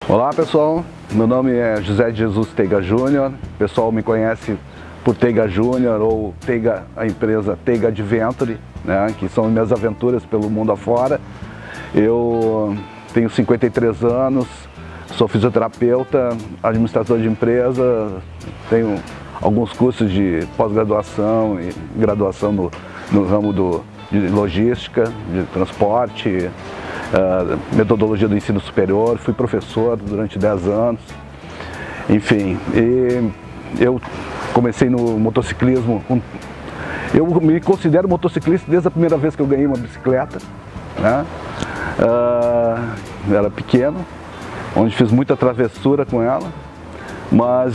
Olá pessoal, meu nome é José de Jesus Teiga Júnior, o pessoal me conhece por Teiga Júnior ou Teiga, a empresa Teiga Adventure, né, que são minhas aventuras pelo mundo afora. Eu tenho 53 anos, sou fisioterapeuta, administrador de empresa, tenho alguns cursos de pós-graduação e graduação no ramo de logística, de transporte, metodologia do ensino superior, fui professor durante 10 anos, enfim, e eu comecei no motociclismo, eu me considero motociclista desde a primeira vez que eu ganhei uma bicicleta, né? Era pequeno, onde fiz muita travessura com ela, mas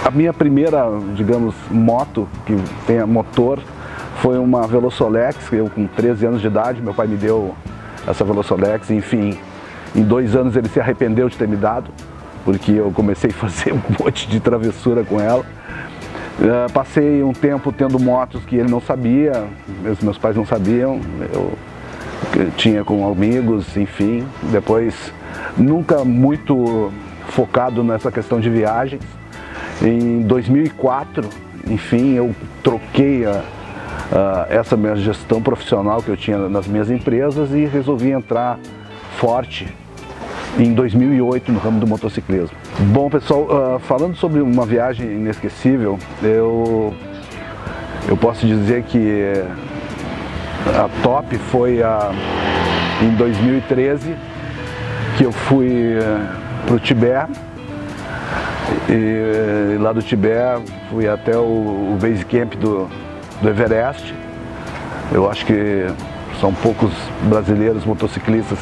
a minha primeira, digamos, moto que tem motor foi uma Velosolex, que eu com 13 anos de idade, meu pai me deu essa Velosolex, enfim, em 2 anos ele se arrependeu de ter me dado, porque eu comecei a fazer um monte de travessura com ela. Passei um tempo tendo motos que ele não sabia, meus pais não sabiam, eu tinha com amigos, enfim, depois nunca muito focado nessa questão de viagens. Em 2004, enfim, eu troquei essa minha gestão profissional que eu tinha nas minhas empresas e resolvi entrar forte em 2008 no ramo do motociclismo. Bom pessoal, falando sobre uma viagem inesquecível, eu posso dizer que a top foi em 2013, que eu fui para o Tibete, e lá do Tibete fui até o base camp do Everest. Eu acho que são poucos brasileiros motociclistas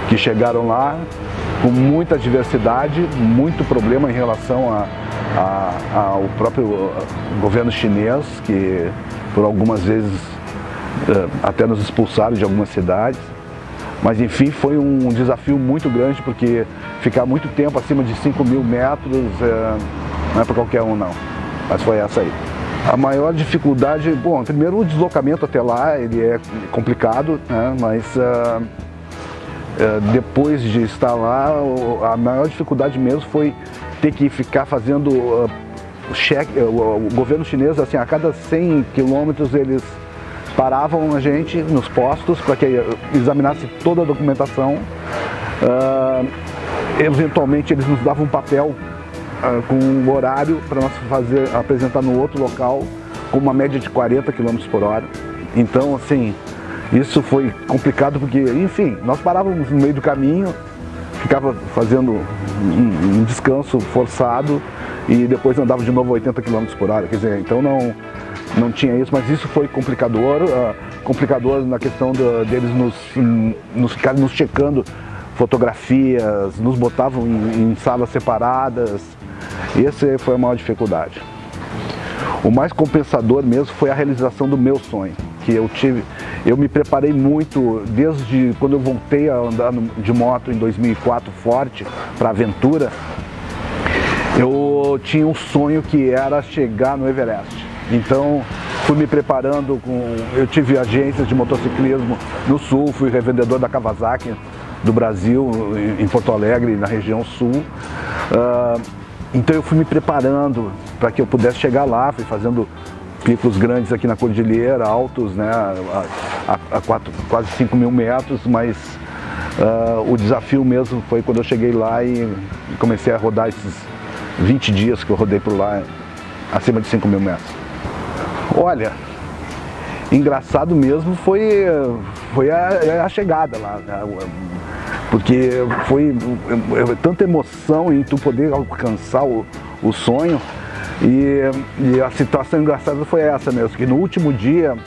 que chegaram lá, com muita diversidade, muito problema em relação ao próprio governo chinês, que por algumas vezes até nos expulsaram de algumas cidades. Mas enfim, foi um desafio muito grande, porque ficar muito tempo acima de 5.000 metros não é para qualquer um não, mas foi essa aí. A maior dificuldade, bom, primeiro o deslocamento até lá, ele é complicado, né, mas depois de estar lá, a maior dificuldade mesmo foi ter que ficar fazendo cheque. O governo chinês, assim, a cada 100 quilômetros eles paravam a gente nos postos para que examinasse toda a documentação. Eventualmente eles nos davam um papel com um horário para nós apresentar no outro local, com uma média de 40 km por hora. Então, assim, isso foi complicado porque, enfim, nós parávamos no meio do caminho, ficava fazendo um descanso forçado e depois andava de novo a 80 km por hora. Quer dizer, então não tinha isso, mas isso foi complicador na questão deles ficarem nos checando fotografias, nos botavam em salas separadas. Essa foi a maior dificuldade. O mais compensador mesmo foi a realização do meu sonho, que eu tive. Eu me preparei muito desde quando eu voltei a andar de moto em 2004 forte para a aventura. Eu tinha um sonho que era chegar no Everest. Então fui me preparando eu tive agências de motociclismo no sul, fui revendedor da Kawasaki do Brasil, em Porto Alegre, na região sul. Então eu fui me preparando para que eu pudesse chegar lá, fui fazendo picos grandes aqui na Cordilheira, altos, né, a quase 5.000 metros, mas o desafio mesmo foi quando eu cheguei lá e comecei a rodar esses 20 dias que eu rodei por lá, acima de 5.000 metros. Olha, engraçado mesmo foi a chegada lá, né? Porque foi tanta emoção em tu poder alcançar o sonho, e a situação engraçada foi essa mesmo, que no último dia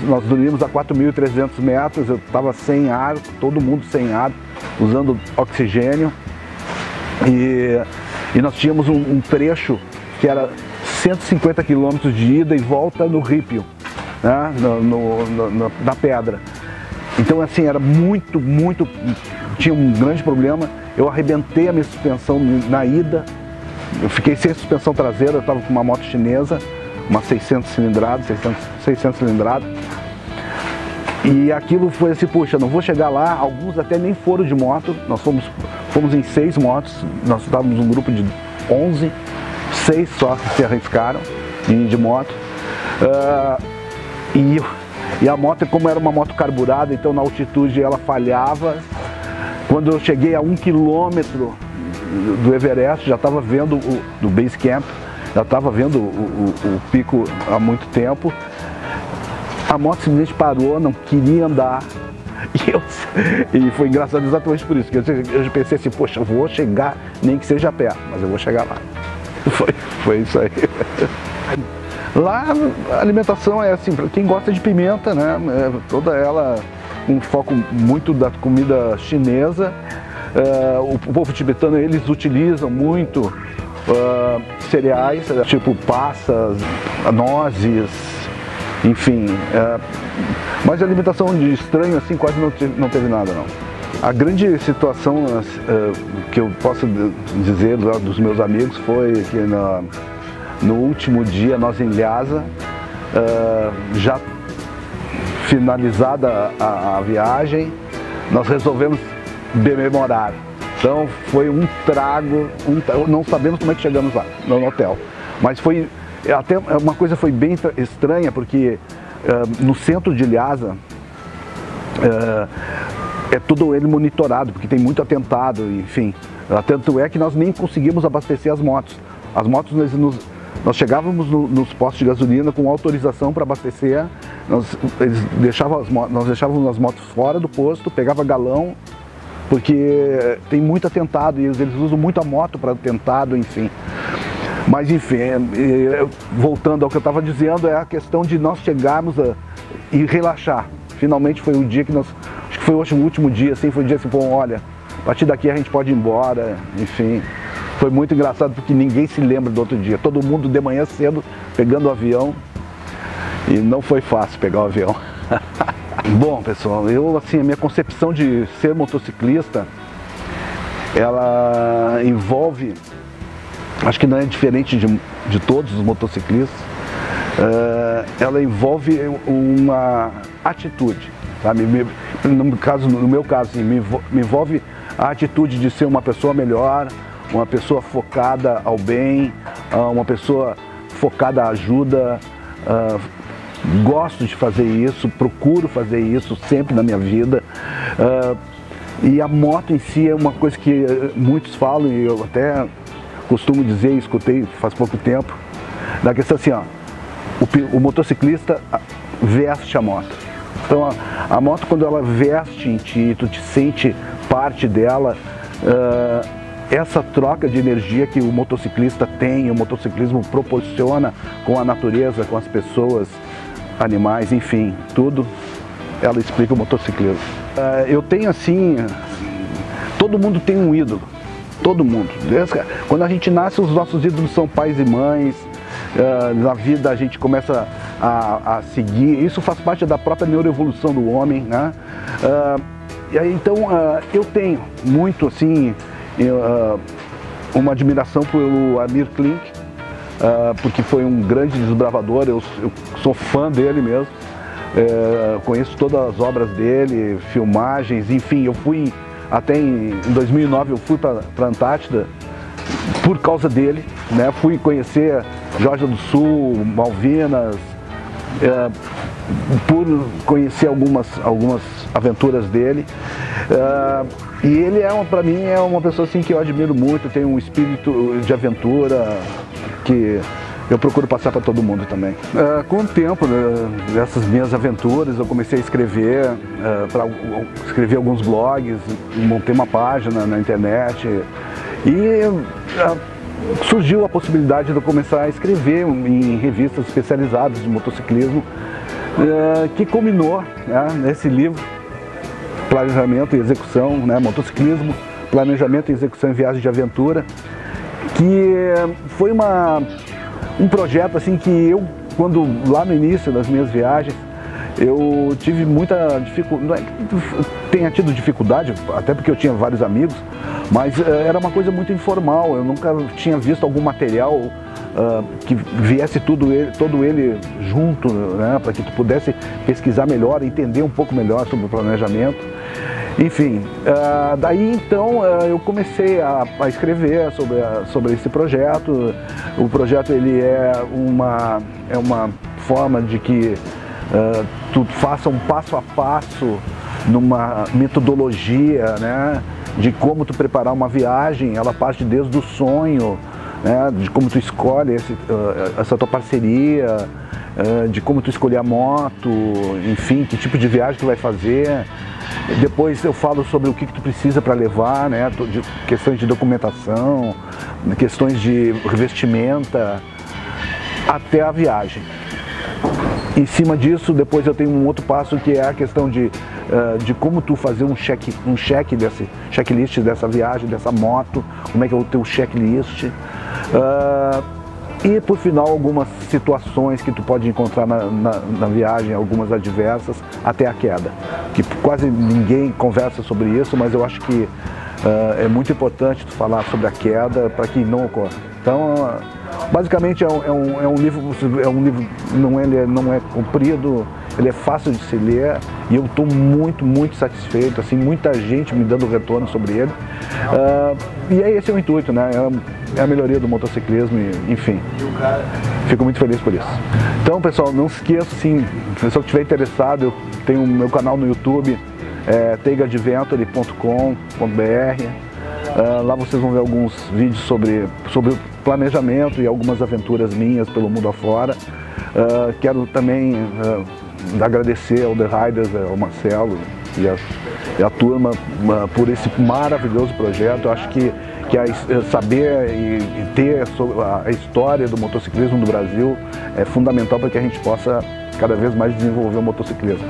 nós dormimos a 4.300 metros, eu estava sem ar, todo mundo sem ar, usando oxigênio, e nós tínhamos um trecho que era 150 quilômetros de ida e volta no rípio, né, na pedra. Então assim, era muito, tinha um grande problema. Eu arrebentei a minha suspensão na ida, eu fiquei sem suspensão traseira, eu estava com uma moto chinesa, uma 600 cilindrada, E aquilo foi assim, puxa, não vou chegar lá. Alguns até nem foram de moto. Nós fomos em 6 motos. Nós estávamos um grupo de 11, 6 só que se arriscaram de moto. E a moto, como era uma moto carburada, então na altitude ela falhava. Quando eu cheguei a 1 quilômetro do Everest, já estava vendo do Base Camp, já estava vendo o pico há muito tempo. A moto simplesmente parou, não queria andar. E foi engraçado exatamente por isso, que eu pensei assim, poxa, eu vou chegar, nem que seja a pé, mas eu vou chegar lá. Foi isso aí. Lá a alimentação é assim, para quem gosta de pimenta, né? Toda ela um foco muito da comida chinesa. O povo tibetano, eles utilizam muito cereais, tipo passas, nozes, enfim. Mas a alimentação de estranho assim quase não teve nada, não. A grande situação que eu posso dizer dos meus amigos foi que no último dia, nós em Lhasa, já finalizada a viagem, nós resolvemos bememorar. Então foi um trago, não sabemos como é que chegamos lá, no hotel. Mas foi, até uma coisa foi bem estranha, porque no centro de Lhasa, é tudo ele monitorado, porque tem muito atentado, enfim. Tanto é que nós nem conseguimos abastecer as motos. As motos, nós chegávamos nos postos de gasolina com autorização para abastecer, nós deixávamos as motos fora do posto, pegava galão, porque tem muito atentado e eles usam muito a moto para atentado, enfim. Mas enfim, voltando ao que eu estava dizendo, é a questão de nós chegarmos e relaxar. Finalmente foi o dia que acho que foi o último dia, assim, foi o dia assim, bom, olha, a partir daqui a gente pode ir embora, enfim. Foi muito engraçado porque ninguém se lembra do outro dia. Todo mundo de manhã cedo pegando o avião e não foi fácil pegar o avião. Bom, pessoal, assim, a minha concepção de ser motociclista, ela envolve, acho que não é diferente de todos os motociclistas, ela envolve uma atitude, sabe? No meu caso, assim, me envolve a atitude de ser uma pessoa melhor, uma pessoa focada ao bem, uma pessoa focada à ajuda. Gosto de fazer isso, procuro fazer isso sempre na minha vida. E a moto em si é uma coisa que muitos falam, e eu até costumo dizer, escutei faz pouco tempo, da questão assim, ó, o motociclista veste a moto. Então a moto, quando ela veste em ti, tu te sente parte dela, essa troca de energia que o motociclista tem, o motociclismo proporciona com a natureza, com as pessoas, animais, enfim, tudo, ela explica o motociclismo. Eu tenho assim, todo mundo tem um ídolo, todo mundo. Quando a gente nasce, os nossos ídolos são pais e mães, na vida a gente começa a seguir, isso faz parte da própria neuroevolução do homem, né? E aí, então, eu tenho muito assim, uma admiração pelo Amir Klink, porque foi um grande desbravador, eu sou fã dele mesmo, conheço todas as obras dele, filmagens, enfim, eu fui até em 2009, eu fui para a Antártida por causa dele, né? Fui conhecer Geórgia do Sul, Malvinas, por conhecer algumas aventuras dele. E ele para mim é uma pessoa assim que eu admiro muito, tem um espírito de aventura que eu procuro passar para todo mundo também. Com o tempo dessas minhas aventuras, eu comecei a escrever, escrever alguns blogs, montei uma página na internet e surgiu a possibilidade de eu começar a escrever em revistas especializadas de motociclismo, que culminou, né, nesse livro, Planejamento e Execução, né, Motociclismo, Planejamento e Execução em Viagens de Aventura, que foi um projeto assim que eu, quando lá no início das minhas viagens, eu tive muita dificuldade, não é que eu tenha tido dificuldade, até porque eu tinha vários amigos, mas era uma coisa muito informal, eu nunca tinha visto algum material que viesse todo ele junto, né, para que tu pudesse pesquisar melhor, entender um pouco melhor sobre o planejamento. Enfim, daí então eu comecei a escrever sobre esse projeto. O projeto ele é uma forma de que tu faça um passo a passo numa metodologia, né, de como tu preparar uma viagem. Ela parte desde o sonho, né, de como tu escolhe essa tua parceria, de como tu escolher a moto, enfim, que tipo de viagem tu vai fazer. Depois eu falo sobre o que tu precisa para levar, né, questões de documentação, questões de vestimenta, até a viagem. Em cima disso, depois eu tenho um outro passo, que é a questão de como tu fazer um checklist dessa viagem, dessa moto, como é que é o teu checklist. E por final, algumas situações que tu pode encontrar na viagem, algumas adversas, até a queda. Que quase ninguém conversa sobre isso, mas eu acho que é muito importante tu falar sobre a queda para que não ocorra. Então, basicamente é um livro não é comprido, ele é fácil de se ler e eu estou muito satisfeito, assim, muita gente me dando retorno sobre ele. E esse é o intuito, né? É a melhoria do motociclismo, enfim. Fico muito feliz por isso. Então, pessoal, não se esqueça, sim, se a pessoa que estiver interessado, eu tenho o meu canal no YouTube, teigaadventure.com.br. Lá vocês vão ver alguns vídeos sobre o planejamento e algumas aventuras minhas pelo mundo afora. Quero também agradecer ao The Riders, ao Marcelo e a turma por esse maravilhoso projeto. Eu acho que saber e ter a história do motociclismo do Brasil é fundamental para que a gente possa cada vez mais desenvolver o motociclismo,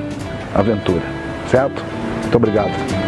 aventura, certo? Muito obrigado.